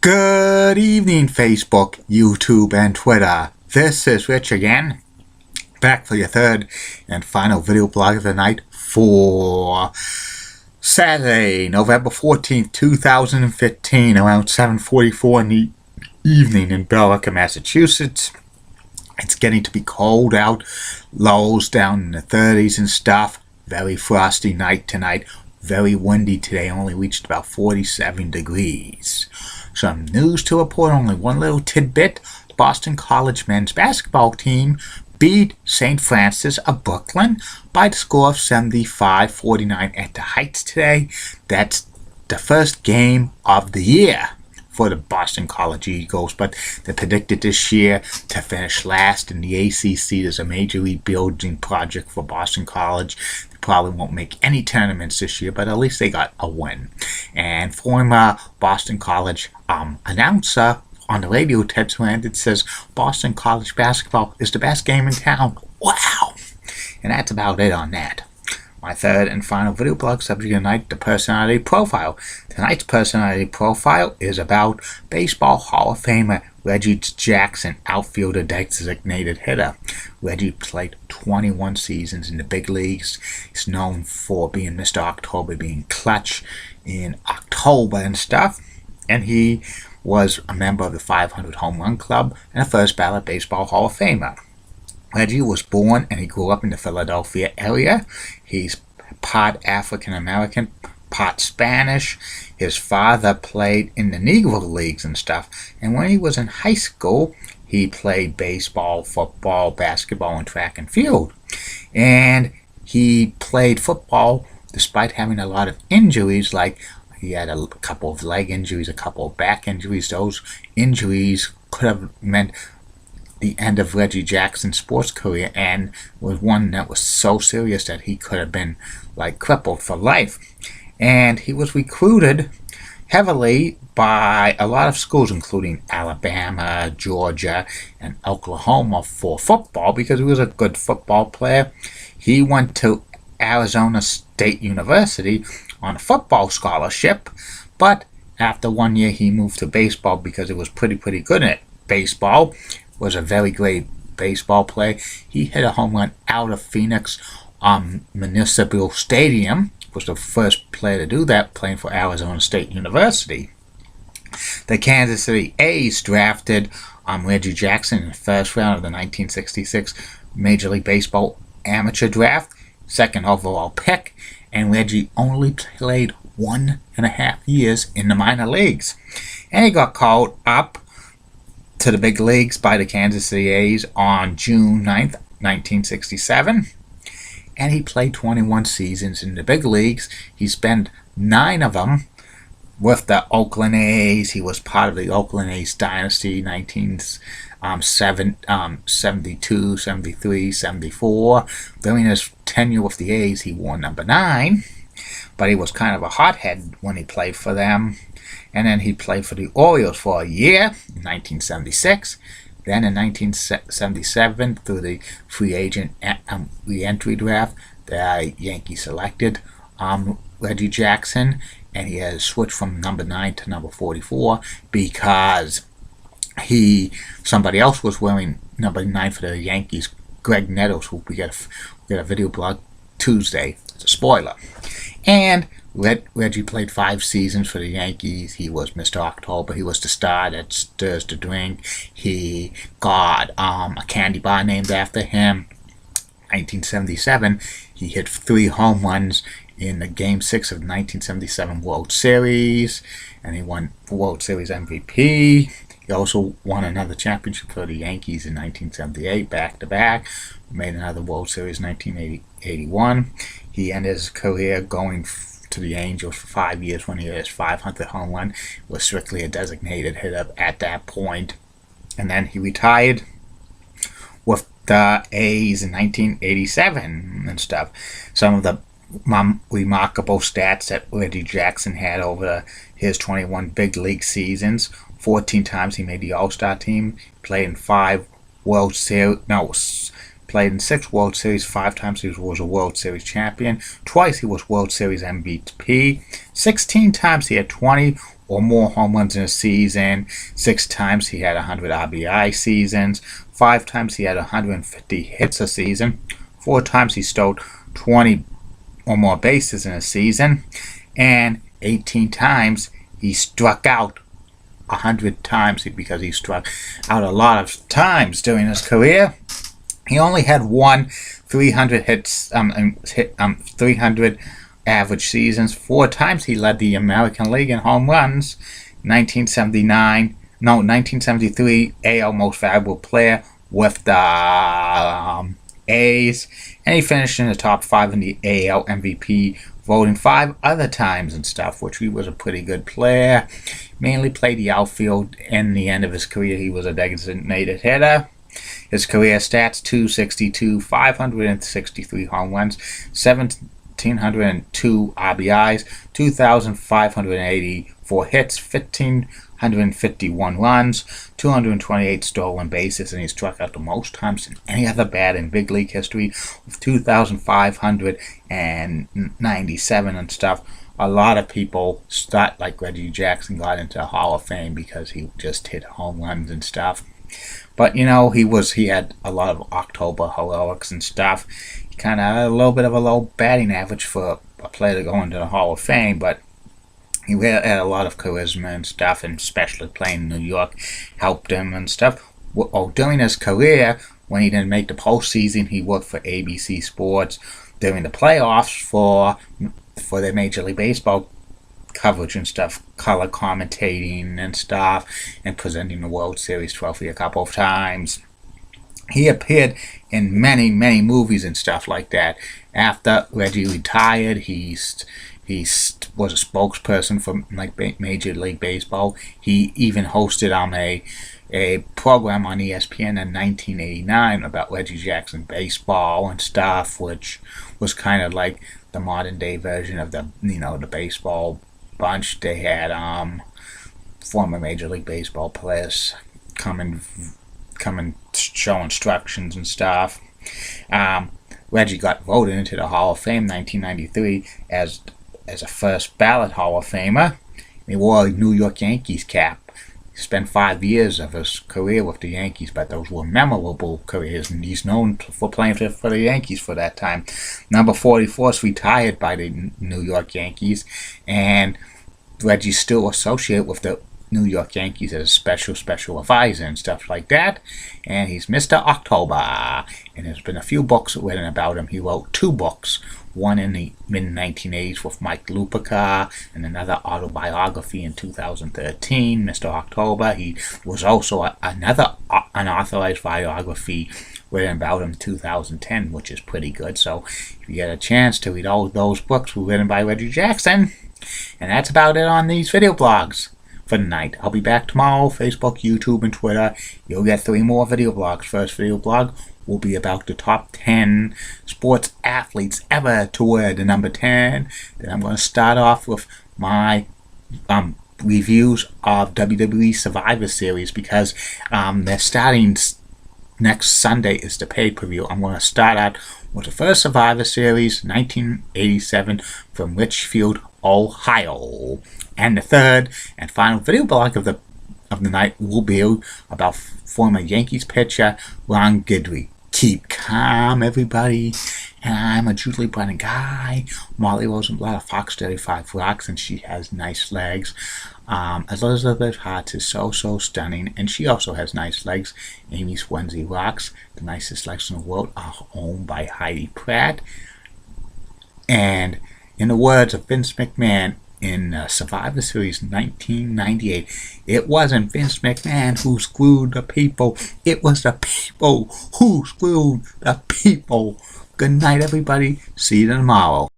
Good evening, Facebook, YouTube, and Twitter. This is Rich again, back for your third and final video blog of the night for Saturday, November 14th, 2015, around 7:44 in the evening in Billerica, Massachusetts. It's getting to be cold out, lows down in the 30s and stuff. Very frosty night tonight. Very windy today, only reached about 47 degrees. Some news to report, only one little tidbit. Boston College men's basketball team beat St. Francis of Brooklyn by the score of 75-49 at the Heights today. That's the first game of the year for the Boston College Eagles, but they're predicted this year to finish last in the ACC. There's a major rebuilding project for Boston College. They probably won't make any tournaments this year, but at least they got a win. And former Boston College announcer on the radio, Ted Sarandon, says Boston College basketball is the best game in town. Wow! And that's about it on that. My third and final video blog subject tonight, the personality profile. Tonight's personality profile is about Baseball Hall of Famer Reggie Jackson, outfielder, designated hitter. Reggie played 21 seasons in the big leagues. He's known for being Mr. October, being clutch in October and stuff. And he was a member of the 500 Home Run Club and a first ballot Baseball Hall of Famer. Reggie was born and he grew up in the Philadelphia area. He's part African American, part Spanish. His father played in the Negro Leagues and stuff. And when he was in high school, he played baseball, football, basketball, and track and field. And he played football despite having a lot of injuries, like he had a couple of leg injuries, a couple of back injuries. Those injuries could have meant the end of Reggie Jackson's sports career, and was one that was so serious that he could have been like crippled for life. And he was recruited heavily by a lot of schools, including Alabama, Georgia, and Oklahoma, for football because he was a good football player. He went to Arizona State University on a football scholarship, but after 1 year he moved to baseball because it was pretty good at baseball. Was a very great baseball player. He hit a home run out of Phoenix Municipal Stadium. Was the first player to do that, playing for Arizona State University. The Kansas City A's drafted Reggie Jackson in the first round of the 1966 Major League Baseball amateur draft, second overall pick, and Reggie only played 1.5 years in the minor leagues. And he got called up to the big leagues by the Kansas City A's on June 9th, 1967. And he played 21 seasons in the big leagues. He spent 9 of them with the Oakland A's. He was part of the Oakland A's dynasty, 1972, 73, 74. During his tenure with the A's, he wore number 9. But he was kind of a hothead when he played for them. And then he played for the Orioles for a year in 1976. Then in 1977, through the free agent re-entry draft, the Yankees selected Reggie Jackson, and he had switched from number 9 to number 44 because somebody else was wearing number 9 for the Yankees, Greg Nettles, who we get a video blog Tuesday. It's a spoiler. And Reggie played 5 seasons for the Yankees. He was Mr. October. He was the star that stirs the drink. He got a candy bar named after him. 1977, he hit 3 home runs in the Game 6 of the 1977 World Series, and he won World Series MVP. He also won another championship for the Yankees in 1978, back-to-back. Made another World Series in 1981. He ended his career going to the Angels for 5 years when he hit his 500th home run. Was strictly a designated hitter at that point. And then he retired with the A's in 1987 and stuff. Some of the remarkable stats that Reggie Jackson had over his 21 big league seasons. 14 times he made the All-Star team. Played in 5 World Series. No, played in 6 World Series, 5 times he was a World Series champion, twice he was World Series MVP, 16 times he had 20 or more home runs in a season. 6 times he had 100 RBI seasons. 5 times he had 150 hits a season. 4 times he stole 20 or more bases in a season. And 18 times he struck out 100 times, because he struck out a lot of times during his career. He only had one 300 hits, 300 average seasons. 4 times he led the American League in home runs. 1973 AL Most Valuable Player with the A's, and he finished in the top 5 in the AL MVP voting 5 other times and stuff, which he was a pretty good player. Mainly played the outfield. In the end of his career, he was a designated hitter. His career stats: 262, 563 home runs, 1,702 RBIs, 2,584 hits, 1,551 runs, 228 stolen bases, and he struck out the most times than any other bat in big league history with 2,597 and stuff. A lot of people like Reggie Jackson got into the Hall of Fame because he just hit home runs and stuff. But he had a lot of October heroics and stuff. He kind of had a little bit of a low batting average for a player to go into the Hall of Fame, but he had a lot of charisma and stuff, and especially playing in New York helped him and stuff. During his career, when he didn't make the postseason, he worked for ABC Sports during the playoffs for their Major League Baseball coverage and stuff, color commentating and stuff, and presenting the World Series trophy a couple of times. He appeared in many, many movies and stuff like that. After Reggie retired, he was a spokesperson for Major League Baseball. He even hosted a program on ESPN in 1989 about Reggie Jackson baseball and stuff, which was kind of like the modern day version of the baseball bunch. They had former Major League Baseball players come and show instructions and stuff. Reggie got voted into the Hall of Fame in 1993 as a first ballot Hall of Famer. He wore a New York Yankees cap. He spent 5 years of his career with the Yankees, but those were memorable careers, and he's known for playing for the Yankees for that time. Number 44 is retired by the New York Yankees, and Reggie's still associated with the New York Yankees as a special advisor and stuff like that. And he's Mr. October. And there's been a few books written about him. He wrote 2 books. One in the mid-1980s with Mike Lupica, and another autobiography in 2013, Mr. October. He was also another unauthorized biography written about him in 2010, which is pretty good. So if you get a chance to read all those books written by Reggie Jackson. And that's about it on these video blogs for tonight. I'll be back tomorrow, Facebook, YouTube, and Twitter. You'll get 3 more video blogs. First video blog will be about the top 10 sports athletes ever to wear the number 10. Then I'm going to start off with my reviews of WWE Survivor Series, because they're starting next Sunday is the pay-per-view. I'm going to start out with the first Survivor Series, 1987, from Richfield, Ohio. And the third and final video blog of the night will be about former Yankees pitcher Ron Guidry. Keep calm, everybody. And I'm a Julie Brennan guy. Molly Rosenblatt of Fox 35 rocks, and she has nice legs. Elizabeth Hart is so stunning, and she also has nice legs. Amy Swansea rocks. The nicest legs in the world are owned by Heidi Pratt. And in the words of Vince McMahon in Survivor Series 1998, it wasn't Vince McMahon who screwed the people. It was the people who screwed the people. Good night, everybody. See you tomorrow.